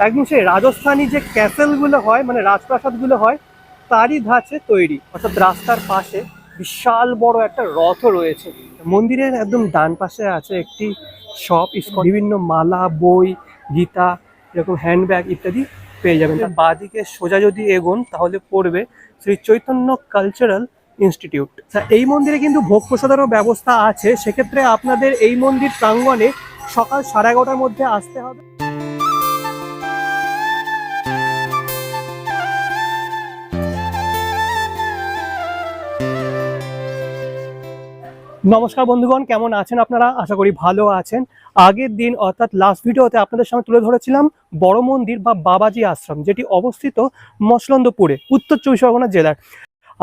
একদম সেই রাজস্থানী যে ক্যাসেলগুলো হয়, মানে রাজপ্রাসাদগুলো হয়, তারই ধাঁচে তৈরি। অর্থাৎ রাস্তার পাশে বিশাল বড় একটা রথও রয়েছে। মন্দিরের একদম ডান পাশে আছে একটি শপ, ইসকন বিভিন্ন মালা, বই, গীতা, এরকম হ্যান্ডব্যাগ ইত্যাদি পেয়ে যাবেন। তার বাঁদিকে সোজা যদি এগোন তাহলে পড়বে শ্রী চৈতন্য কালচারাল ইনস্টিটিউট। এই মন্দিরে কিন্তু ভোগ প্রসাদেরও ব্যবস্থা আছে। সেক্ষেত্রে আপনাদের এই মন্দির প্রাঙ্গণে সকাল 11:30টার মধ্যে আসতে হবে। নমস্কার বন্ধুগণ, কেমন আছেন আপনারা? আশা করি ভালো আছেন। আগের দিন অর্থাৎ লাস্ট ভিডিওতে আপনাদের সামনে তুলে ধরেছিলাম বড় মন্দির বা বাবাজি আশ্রম, যেটি অবস্থিত মসলন্দপুরে, উত্তর 24 পরগনা জেলার।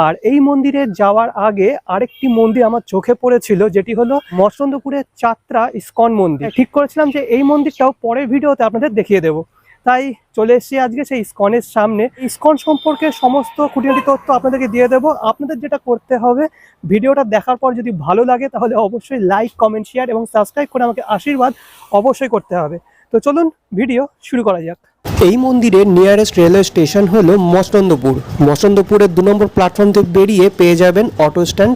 আর এই মন্দিরে যাওয়ার আগে আরেকটি মন্দির আমার চোখে পড়েছিল, যেটি হলো মসলন্দপুরের চাত্রা ইসকন মন্দির। ঠিক করেছিলাম যে এই মন্দিরটাও পরের ভিডিওতে আপনাদের দেখিয়ে দেবো। তাই চলে এসেছি আজকে সেই ইসকনের সামনে। ইসকন সম্পর্কে সমস্ত খুঁটিনাটি তথ্য আপনাদেরকে দিয়ে দেবো। আপনাদের যেটা করতে হবে, ভিডিওটা দেখার পর যদি ভালো লাগে তাহলে অবশ্যই লাইক, কমেন্ট, শেয়ার এবং সাবস্ক্রাইব করে আমাকে আশীর্বাদ অবশ্যই করতে হবে। তো চলুন ভিডিও শুরু করা যাক। এই মন্দিরের নিয়ারেস্ট রেলওয়ে স্টেশন হলো মসলন্দপুর। মসলন্দপুরের 2 নম্বর প্ল্যাটফর্ম থেকে বেরিয়ে পেয়ে যাবেন অটো স্ট্যান্ড।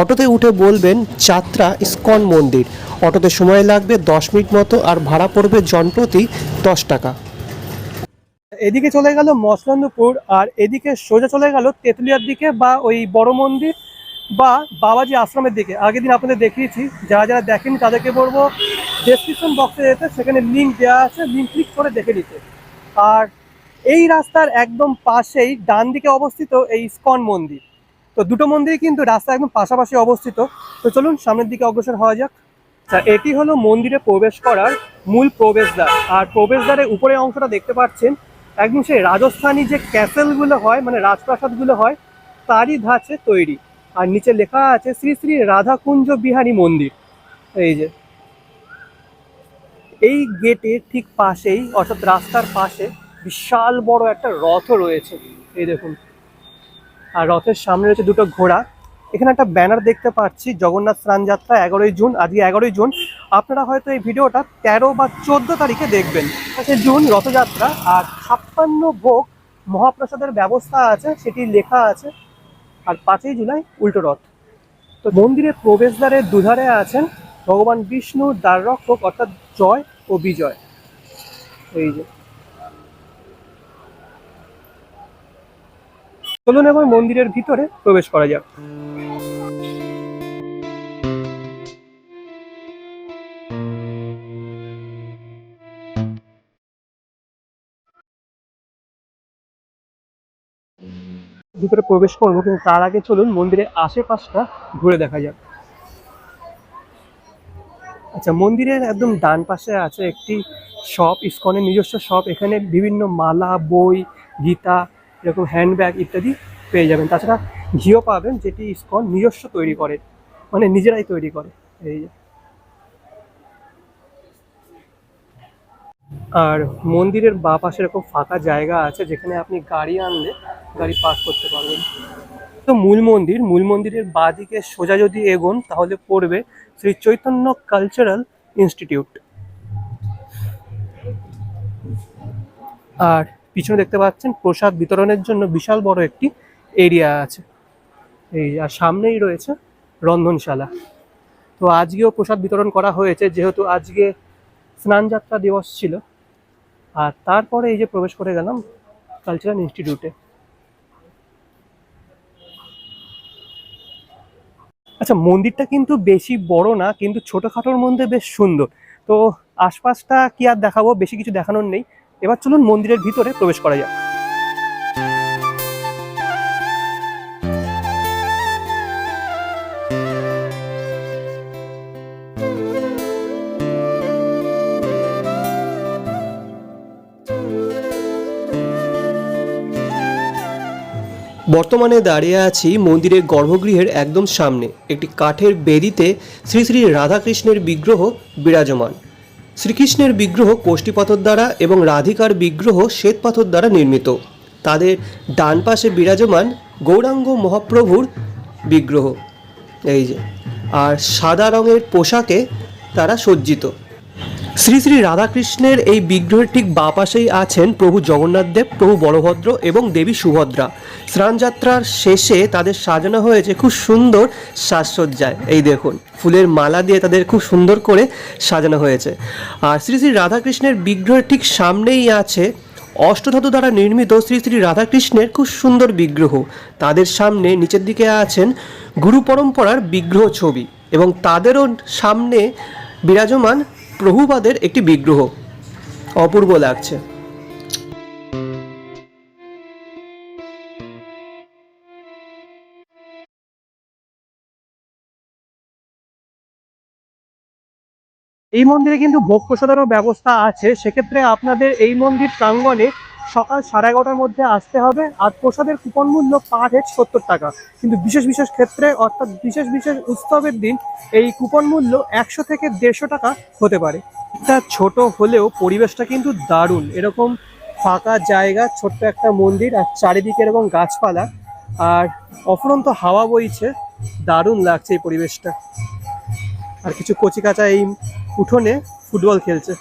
অটোতে উঠে বলবেন চাত্রা ইসকন মন্দির। অটোতে সময় লাগবে 10 মিনিট মতো, আর ভাড়া পড়বে জনপ্রতি 10 টাকা। এদিকে চলে গেল মসলন্দপুর, আর এদিকে সোজা চলে গেল তেঁতুলিয়ার দিকে বা ওই বড় মন্দির বা বাবাজি আশ্রমের দিকে। আগের দিন আপনাদের দেখিয়েছি, যারা যারা দেখেনি তাদেরকে বলবো ডেসক্রিপশন বক্সে যেতে, সেখানে লিঙ্ক দেওয়া আছে, লিঙ্ক ক্লিক করে দেখে নিতে। আর এই রাস্তার একদম পাশেই ডান দিকে অবস্থিত এই ইসকন মন্দির। তো দুটো মন্দির কিন্তু রাস্তা একদম পাশাপাশি অবস্থিত। তো চলুন সামনের দিকে অগ্রসর হওয়া যাক। এটি হলো মন্দিরে প্রবেশ করার মূল প্রবেশদ্বার। আর প্রবেশদ্বারের উপরের অংশটা দেখতে পাচ্ছেন, একদম সেই রাজস্থানী যে ক্যাসেলগুলো হয়, মানে রাজপ্রাসাদগুলো হয়, তারই ধাঁচে তৈরি। আর নিচে লেখা আছে শ্রী শ্রী রাধাকুঞ্জ বিহারী মন্দির। এই যে এই গেটের ঠিক পাশেই, অর্থাৎ রাস্তার পাশে বিশাল বড় একটা রথও রয়েছে, এই দেখুন। আর রথের সামনে রয়েছে দুটো ঘোড়া। এখানে একটা ব্যানার দেখতে পাচ্ছি, জগন্নাথ স্নান যাত্রা 11ই জুন। আজকে 11ই জুন। আপনারা হয়তো এই ভিডিওটা 13 বা 14 তারিখে দেখবেন। 5 জুন রথযাত্রা, আর 56 ভোগ মহাপ্রসাদের ব্যবস্থা আছে, সেটি লেখা আছে। আর 5ই জুলাই উল্টো রথ। তো মন্দিরের প্রবেশদ্বারের দুধারে আছেন ভগবান বিষ্ণুর দ্বাররক্ষক, অর্থাৎ জয় ও বিজয়। এই যে চলুন এবার মন্দিরের ভিতরে প্রবেশ করা যাক। ভিতরে প্রবেশ করবো, কিন্তু তার আগে চলুন মন্দিরের আশেপাশটা ঘুরে দেখা যাক। আচ্ছা, মন্দিরের একদম ডান পাশে আছে একটি শপ, ইসকনের নিজস্ব শপ। এখানে বিভিন্ন মালা, বই, গীতা, এরকম হ্যান্ডব্যাগ ইত্যাদি পেয়ে যাবেন। তাছাড়া ঘিও পাবেন, যেটি ইসকন নিজস্ব তৈরি করে, মানে নিজেরাই তৈরি করে। এই যে, আর মন্দিরের বাঁ পাশে এরকম ফাঁকা জায়গা আছে, যেখানে আপনি গাড়ি আনলে গাড়ি পার্ক করতে পারবেন। তো মূল মন্দিরের বাঁ দিকে সোজা যদি এগোন তাহলে পড়বে শ্রী চৈতন্য কালচারাল ইনস্টিটিউট। আর পিছনে দেখতে পাচ্ছেন প্রসাদ বিতরণের জন্য বিশাল বড় একটি এরিয়া আছে। এই আর সামনেই রয়েছে রন্ধনশালা। তো আজকেও প্রসাদ বিতরণ করা হয়েছে, যেহেতু আজকে স্নানযাত্রা দিবস ছিল। আর তারপরে এই যে প্রবেশ করে গেলাম কালচারাল ইনস্টিটিউটে। আচ্ছা, মন্দিরটা কিন্তু বেশি বড় না, কিন্তু ছোটখাটোর মধ্যে বেশ সুন্দর। তো আশপাশটা কি আর দেখাবো, বেশি কিছু দেখানোর নেই। এবার চলুন মন্দিরের ভিতরে প্রবেশ করা যাক। বর্তমানে দাঁড়িয়ে আছি মন্দিরের গর্ভগৃহের একদম সামনে। একটি কাঠের বেদিতে শ্রী শ্রী রাধাকৃষ্ণের বিগ্রহ বিরাজমান। শ্রীকৃষ্ণের বিগ্রহ কোষ্ঠী পাথর দ্বারা এবং রাধিকার বিগ্রহ শ্বেত পাথর দ্বারা নির্মিত। তাদের ডান পাশে বিরাজমান গৌরাঙ্গ মহাপ্রভুর বিগ্রহ, এই যে। আর সাদা রঙের পোশাকে তারা সজ্জিত। শ্রী শ্রী রাধাকৃষ্ণের এই বিগ্রহের ঠিক বাঁ পাশেই আছেন প্রভু জগন্নাথ দেব, প্রভু বলভদ্র এবং দেবী সুভদ্রা। স্নানযাত্রার শেষে তাদের সাজানো হয়েছে খুব সুন্দর সাজসজ্জায়। এই দেখুন, ফুলের মালা দিয়ে তাদের খুব সুন্দর করে সাজানো হয়েছে। আর শ্রী শ্রী রাধাকৃষ্ণের বিগ্রহের ঠিক সামনেই আছে অষ্টধাতু দ্বারা নির্মিত শ্রী শ্রী রাধাকৃষ্ণের খুব সুন্দর বিগ্রহ। তাদের সামনে নিচের দিকে আছেন গুরু পরম্পরার বিগ্রহ ছবি এবং তাদেরও সামনে বিরাজমান প্রভুপাদের একটি বিগ্রহ। অপূর্ব লাগছে। এই মন্দিরে কিন্তু ভোগ প্রসাদেরও ব্যবস্থা আছে। সেক্ষেত্রে আপনাদের এই মন্দির প্রাঙ্গণে সকাল 11:30টার মধ্যে আসতে হবে। আর প্রসাদের কুপন মূল্য পার হেড 70 টাকা। কিন্তু বিশেষ বিশেষ ক্ষেত্রে অর্থাৎ বিশেষ বিশেষ উৎসবের দিন এই কুপন মূল্য 100 থেকে 150 টাকা হতে পারে। এটা ছোট হলেও পরিবেশটা কিন্তু দারুণ। এরকম ফাঁকা জায়গা, ছোট্ট একটা মন্দির, আর চারিদিকে এরকম গাছপালা আর অফুরন্ত হাওয়া বইছে। দারুণ লাগছে এই পরিবেশটা। আর কিছু কচিকাঁচা এই উঠোনে ফুটবল খেলছে।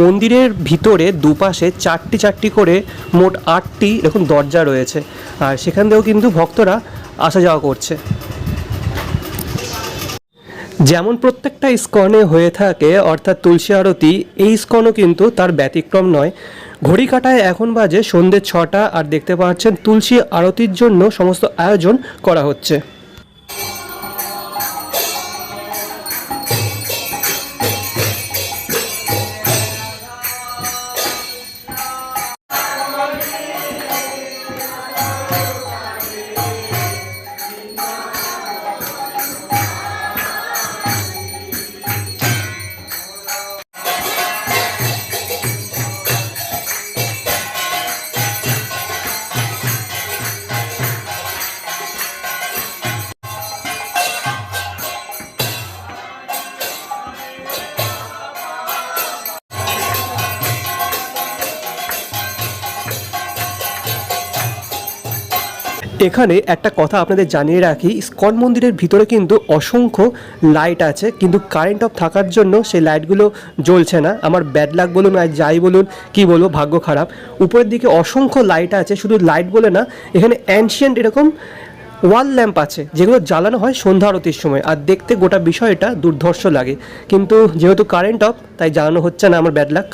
মন্দিরের ভিতরে দুপাশে চারটি করে মোট 8টি এরকম দরজা রয়েছে। আর সেখান থেকেও কিন্তু ভক্তরা আসা যাওয়া করছে। যেমন প্রত্যেকটা ইস্কনে হয়ে থাকে অর্থাৎ তুলসী আরতি, এই ইস্কনও কিন্তু তার ব্যতিক্রম নয়। ঘড়ি কাটায় এখন বাজে সন্ধ্যে 6টা। আর দেখতে পাচ্ছেন তুলসী আরতির জন্য সমস্ত আয়োজন করা হচ্ছে। এখানে একটা কথা আপনাদের জানিয়ে রাখি, ইস্কন মন্দিরের ভিতরে কিন্তু অসংখ্য লাইট আছে, কিন্তু কারেন্ট অফ থাকার জন্য সেই লাইটগুলো জ্বলছে না। আমার ব্যাড লাক বলুন আর যাই বলুন, কি বলবো, ভাগ্য খারাপ। উপরের দিকে অসংখ্য লাইট আছে, শুধু লাইট বলে না, এখানে অ্যানশিয়েন্ট এরকম ওয়াল ল্যাম্প আছে যেগুলো জ্বালানো হয় সন্ধ্যা আরতির সময়। আর দেখতে গোটা বিষয়টা দুর্ধর্ষ লাগে, কিন্তু যেহেতু কারেন্ট অফ তাই জ্বালানো হচ্ছে না। আমার ব্যাড লাক।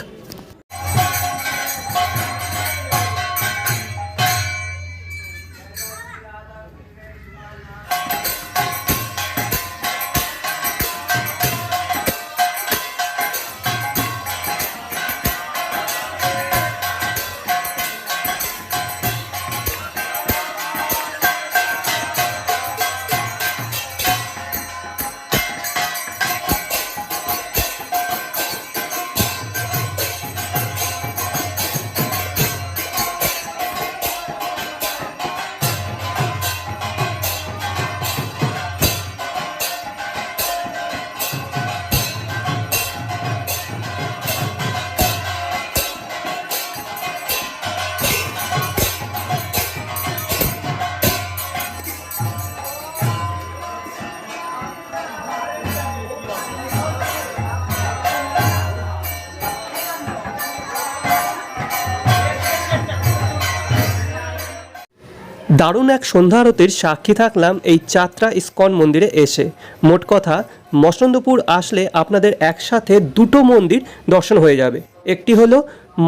দারুণ এক সন্ধ্যা আরতির সাক্ষী থাকলাম এই চাত্রা ইস্কন মন্দিরে এসে। মোট কথা, মসলন্দপুর আসলে আপনাদের একসাথে দুটো মন্দির দর্শন হয়ে যাবে। একটি হলো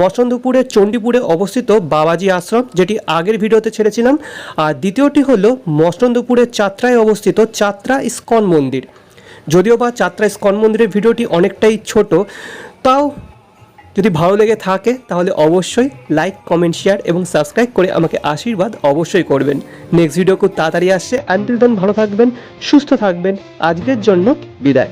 মসলন্দপুরের চণ্ডীপুরে অবস্থিত বাবাজি আশ্রম, যেটি আগের ভিডিওতে ছেড়েছিলাম। আর দ্বিতীয়টি হলো মসলন্দপুরের চাত্রায় অবস্থিত চাত্রা ইস্কন মন্দির। যদিও বা চাত্রা ইস্কন মন্দিরের ভিডিওটি অনেকটাই ছোট, তাও যদি ভালো লেগে থাকে তাহলে অবশ্যই লাইক, কমেন্ট, শেয়ার এবং সাবস্ক্রাইব করে আমাকে আশীর্বাদ অবশ্যই করবেন। নেক্সট ভিডিও খুব তাড়াতাড়ি আসছে। আনটিল দেন ভালো থাকবেন, সুস্থ থাকবেন। আজকের জন্য বিদায়।